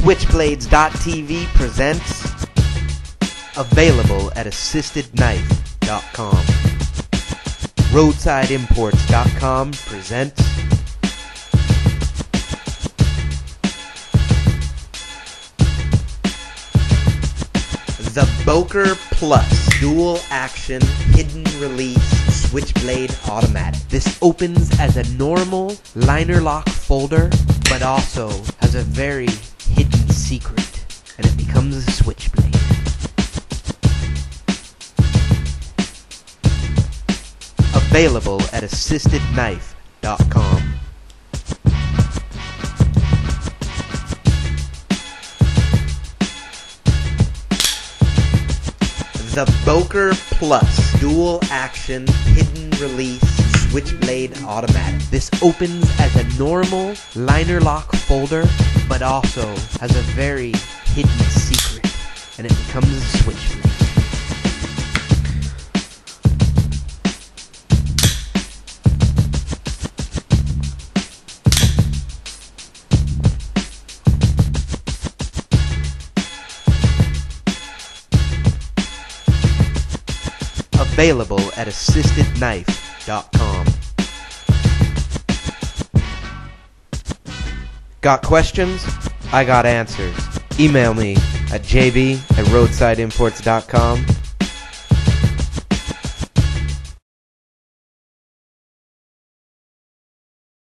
Switchblades.tv presents available at assistedknife.com. Roadsideimports.com presents the BOKER Plus Dual Action Hidden Release Switchblade Automatic. This opens as a normal liner lock folder, but also has a very hidden secret, and it becomes a switchblade. Available at assistedknife.com. The BOKER Plus Dual Action Hidden Release Switchblade Automatic. This opens as a normal liner lock folder, but also has a very hidden secret, and it becomes a switchblade. Available at assistedknife.com. Got questions? I got answers. Email me at jb@roadsideimports.com